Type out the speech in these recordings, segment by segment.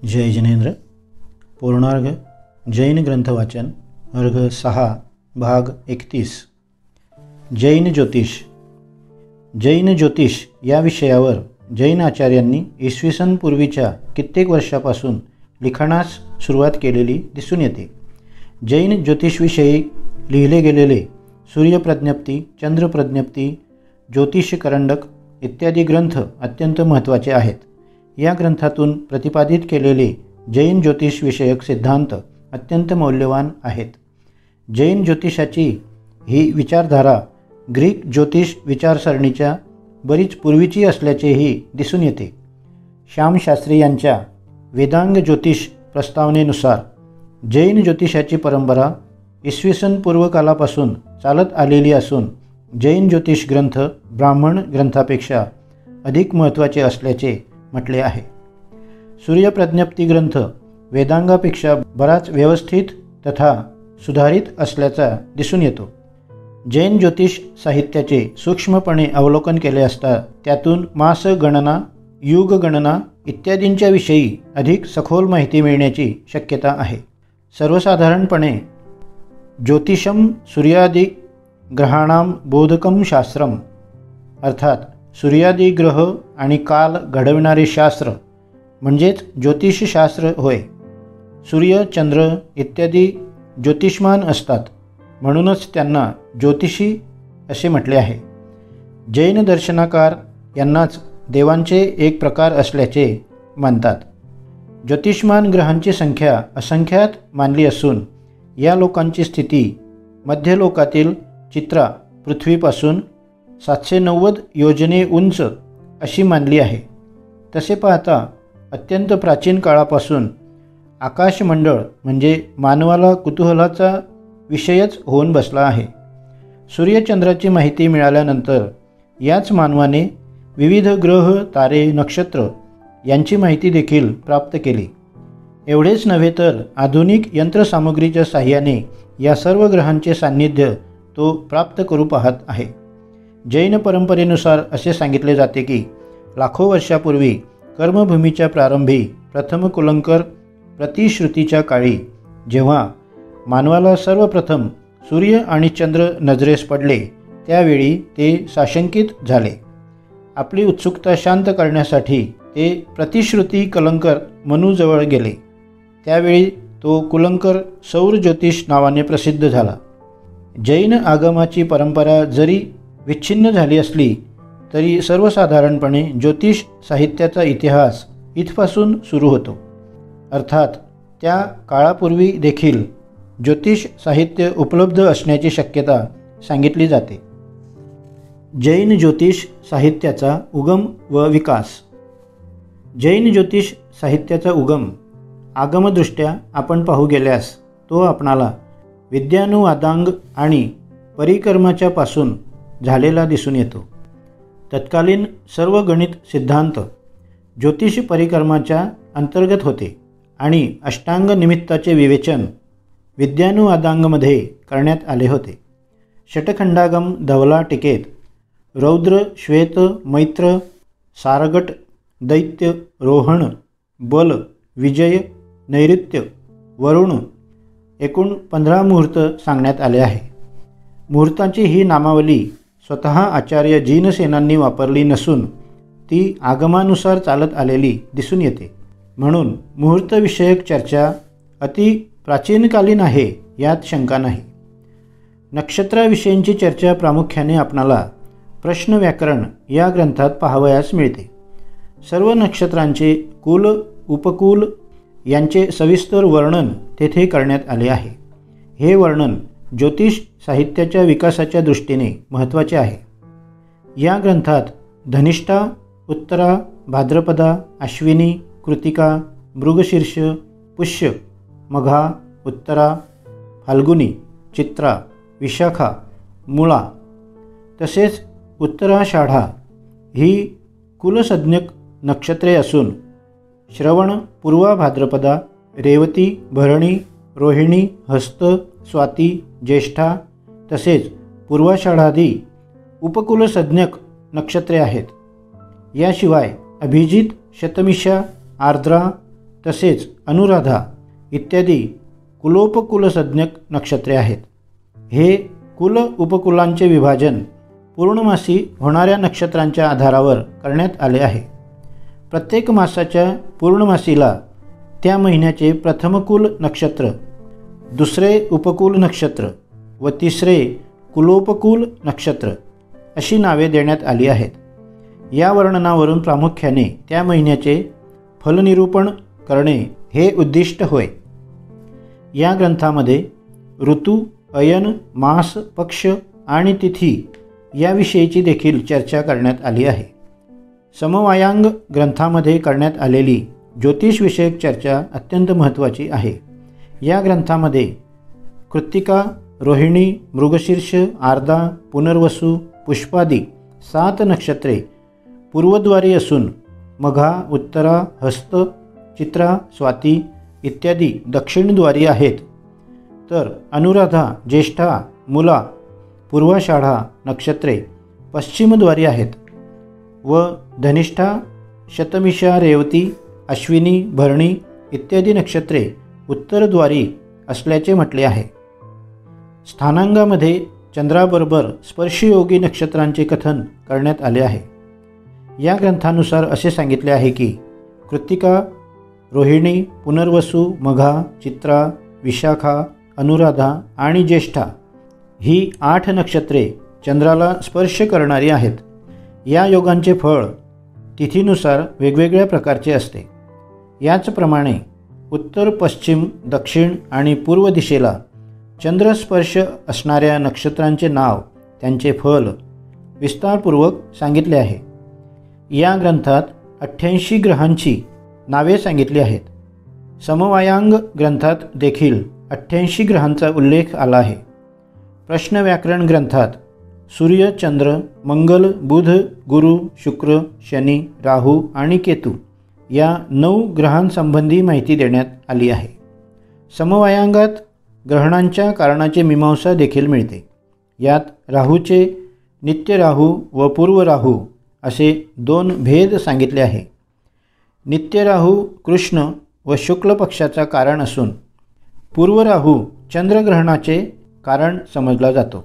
जय जिनेंद्र। पूर्णार्घ जैन ग्रंथ वाचन अर्घ 6 भाग 31। जैन ज्योतिष। जैन ज्योतिष या विषयावर जैन आचार्यांनी इसवी सन पूर्वीच्या कित्येक वर्षापासून लिखाणास सुरुवात केलेली दिसून येते। जैन ज्योतिषविषयी लिहिले गेलेले सूर्यप्रज्ञप्ती, चंद्रप्रज्ञप्ती, ज्योतिषकरंडक इत्यादी ग्रंथ अत्यंत महत्त्वाचे आहेत। या ग्रंथातून प्रतिपादित केलेले जैन ज्योतिष विषयक सिद्धांत अत्यंत मौल्यवान आहेत। जैन ज्योतिषाची ही विचारधारा ग्रीक ज्योतिष विचारसरणीच्या बरीच पूर्वीची असल्याचेही दिसून येते। श्यामशास्त्री यांच्या वेदांग ज्योतिष प्रस्तावनेनुसार जैन ज्योतिषाची परंपरा इसवी सन पूर्वकालापासून चालत आलेली असून जैन ज्योतिष ग्रंथ ब्राह्मण ग्रंथापेक्षा अधिक महत्त्वाचे असल्याचे म्हटले आहे। सूर्यप्रज्ञप्ती ग्रंथ वेदांगापेक्षा बराच व्यवस्थित तथा सुधारित असल्याचा दिसून येतो। जैन ज्योतिष साहित्याचे सूक्ष्मपणे अवलोकन केले असता त्यातून मास गणना, युग गणना इत्यादींच्या विषयी अधिक सखोल माहिती मिळण्याची शक्यता आहे। सर्वसाधारणपणे ज्योतिषम सूर्यादि ग्रहाणाम बोधकम शास्त्रम, अर्थात सूर्यादी ग्रह आणि काल घडविणारे शास्त्र म्हणजेच ज्योतिषशास्त्र होय। सूर्य, चंद्र इत्यादी ज्योतिषमान असतात, म्हणूनच त्यांना ज्योतिषी असे म्हटले आहे। जैन दर्शनकार यांनाच देवांचे एक प्रकार असल्याचे मानतात। ज्योतिषमान ग्रहांची संख्या असंख्यात मानली असून या लोकांची स्थिती मध्यलोकातील चित्रा पृथ्वीपासून 790 योजने उंच अशी मानली आहे। तसे पाहता अत्यंत प्राचीन काळापासून आकाशमंडळ म्हणजे मानवाला कुतूहलाचा विषयच होऊन बसला आहे। सूर्यचंद्राची माहिती मिळाल्यानंतर याच मानवाने विविध ग्रह, तारे, नक्षत्र यांची माहिती देखील प्राप्त केली। एवढेच नव्हे तर आधुनिक यंत्रसामुग्रीच्या साहाय्याने या सर्व ग्रहांचे सान्निध्य तो प्राप्त करू पाहत आहे। जैन परंपरेनुसार असे सांगितले जाते की लाखो वर्षापूर्वी कर्मभूमीच्या प्रारंभी प्रथम कुलंकर प्रतिश्रुतीच्या काळी जेव्हा मानवाला सर्वप्रथम सूर्य आणि चंद्र नजरेस पडले त्यावेळी ते साशंकित झाले। आपली उत्सुकता शांत करण्यासाठी ते प्रतिश्रुती कलंकर मनूजवळ गेले। त्यावेळी तो कुलंकर सौर ज्योतिष नावाने प्रसिद्ध झाला। जैन आगमाची परंपरा जरी विच्छिन्न झाली असली तरी सर्वसाधारणपणे ज्योतिष साहित्याचा इतिहास इथपासून सुरू होतो। अर्थात त्या काळापूर्वी देखील ज्योतिष साहित्य उपलब्ध असण्याची शक्यता सांगितली जाते। जैन ज्योतिष साहित्याचा उगम व विकास। जैन ज्योतिष साहित्याचा उगम आगमदृष्ट्या आपण पाहू गेल्यास तो आपणाला विद्यानुवादांग आणि परिकर्माच्या पासून झालेला दिसून येतो। तत्कालीन सर्व गणित सिद्धांत ज्योतिष परिकर्माच्या अंतर्गत होते आणि अष्टांग निमित्ताचे विवेचन विद्यानुवादांगमध्ये करण्यात आले होते। षटखंडागम धवला टीकेत रौद्र, श्वेत, मैत्र, सारगट, दैत्य, रोहण, बल, विजय, नैऋत्य, वरुण एकूण 15 मुहूर्त सांगण्यात आले आहे। मुहूर्तांची ही नामावली स्वतः आचार्य जिनसेनांनी वापरली नसून ती आगमानुसार चालत आलेली दिसून येते। म्हणून मुहूर्तविषयक चर्चा अति प्राचीनकालीन आहे यात शंका नाही। नक्षत्राविषयींची चर्चा प्रामुख्याने आपणाला प्रश्न व्याकरण या ग्रंथात पाहावयास मिळते। सर्व नक्षत्रांचे कुल, उपकुल यांचे सविस्तर वर्णन तेथे करण्यात आले आहे। हे वर्णन ज्योतिष साहित्याच्या विकासाच्या दृष्टीने महत्त्वाचे आहे। या ग्रंथात धनिष्ठा, उत्तरा, भाद्रपदा, अश्विनी, कृतिका, मृगशीर्ष, पुष्य, मघा, उत्तरा, फाल्गुनी, चित्रा, विशाखा, मूळा तसेच उत्तराषाढा ही कुलसंज्ञक नक्षत्रे असून श्रवण, पूर्वा भाद्रपदा, रेवती, भरणी, रोहिणी, हस्त, स्वाती, ज्येष्ठा तसेच पूर्वाषाढादी उपकुलसंज्ञक नक्षत्रे आहेत। याशिवाय अभिजित, शतमिषा, आर्द्रा तसेच अनुराधा इत्यादी कुलोपकुलसंज्ञक नक्षत्रे आहेत. हे कुल उपकुलांचे विभाजन पूर्णमासी होणाऱ्या नक्षत्रांच्या आधारावर करण्यात आले आहे. प्रत्येक मासाच्या पूर्णमासीला त्या महिन्याचे प्रथम कुल नक्षत्र, दुसरे उपकुल नक्षत्र व तिसरे कुलोपकुल नक्षत्र अशी नावे देण्यात आली आहेत. या वर्णनावरून प्रामुख्याने त्या महिन्याचे फलनिरूपण करणे हे उद्दिष्ट होय. या ग्रंथामध्ये ऋतू, अयन, मास, पक्ष आणि तिथी याविषयीची देखील चर्चा करण्यात आली आहे. समवायांग ग्रंथामध्ये करण्यात आलेली ज्योतिषविषयक चर्चा अत्यंत महत्त्वाची आहे. या ग्रंथामध्ये कृत्तिका, रोहिणी, मृगशीर्ष, आर्धा, पुनर्वसू, पुष्पादी 7 नक्षत्रे पूर्वद्वारी असून मघा, उत्तरा, हस्त, चित्रा, स्वाती इत्यादी दक्षिणद्वारी आहेत. तर अनुराधा, ज्येष्ठा, मूला, पूर्वाषाढा नक्षत्रे पश्चिमद्वारी आहेत व धनिष्ठा, शतमिषा, रेवती, अश्विनी, भरणी इत्यादी नक्षत्रे उत्तरद्वारी असल्याचे म्हटले आहे. स्थानांगामध्ये चंद्राबरोबर स्पर्शयोगी नक्षत्रांचे कथन करण्यात आले आहे. या ग्रंथानुसार असे सांगितले आहे की कृत्तिका, रोहिणी, पुनर्वसू, मघा, चित्रा, विशाखा, अनुराधा आणि ज्येष्ठा ही 8 नक्षत्रे चंद्राला स्पर्श करणारी आहेत. या योगांचे फळ तिथीनुसार वेगवेगळ्या प्रकारचे असते. याचप्रमाणे उत्तर, पश्चिम, दक्षिण आणि पूर्व दिशेला चंद्रस्पर्श असणाऱ्या नक्षत्रांचे नाव, त्यांचे फल विस्तारपूर्वक सांगितले आहे. या ग्रंथात 88 ग्रहांची नावे सांगितली आहेत. समवायांग ग्रंथात देखील 88 ग्रहांचा उल्लेख आला आहे. प्रश्न व्याकरण ग्रंथात सूर्य, चंद्र, मंगल, बुध, गुरु, शुक्र, शनी, राहू आणि केतू या 9 ग्रहांसंबंधी माहिती देण्यात आली आहे. समवायांगात ग्रहणांच्या कारणाची मीमांसा देखील मिळते. यात राहूचे नित्य राहू व पूर्व राहू असे 2 भेद सांगितले आहे. नित्य राहू कृष्ण व शुक्ल पक्षाचा कारण असून पूर्व राहू चंद्रग्रहणाचे कारण समजला जातो.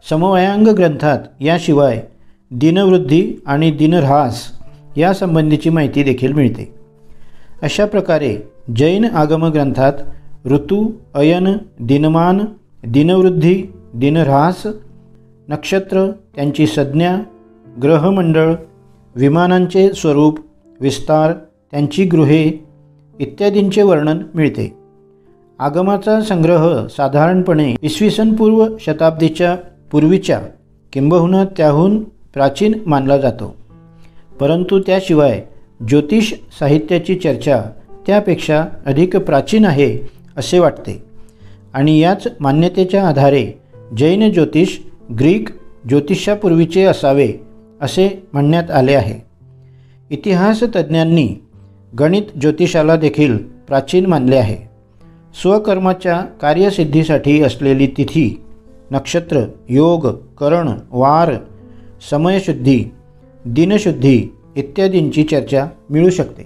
समवायांग ग्रंथात याशिवाय दिनवृद्धी आणि दिनऱ्हास यासंबंधीची माहिती देखील मिळते. अशा प्रकारे जैन आगम ग्रंथात ऋतू, अयन, दिनमान, दिनवृद्धी, दिनऱ्हास, नक्षत्र, त्यांची संज्ञा, ग्रहमंडळ, विमानांचे स्वरूप, विस्तार, त्यांची गृहे इत्यादींचे वर्णन मिळते. आगमाचा संग्रह साधारणपणे इसवी पूर्व शताब्दीच्या पूर्वीच्या किंबहुना त्याहून प्राचीन मानला जातो. परंतु त्याशिवाय ज्योतिष साहित्याची चर्चा त्यापेक्षा अधिक प्राचीन आहे असे वाटते आणि याच मान्यतेच्या आधारे जैन ज्योतिष ग्रीक ज्योतिषापूर्वीचे असावे असे म्हणण्यात आले आहे. इतिहास तज्ज्ञांनी गणित ज्योतिषाला देखील प्राचीन मानले आहे. स्वकर्माच्या कार्यसिद्धीसाठी असलेली तिथी, नक्षत्र, योग, करण, वार, समयशुद्धी, दिनशुद्धी इत्यादींची चर्चा मिळू शकते.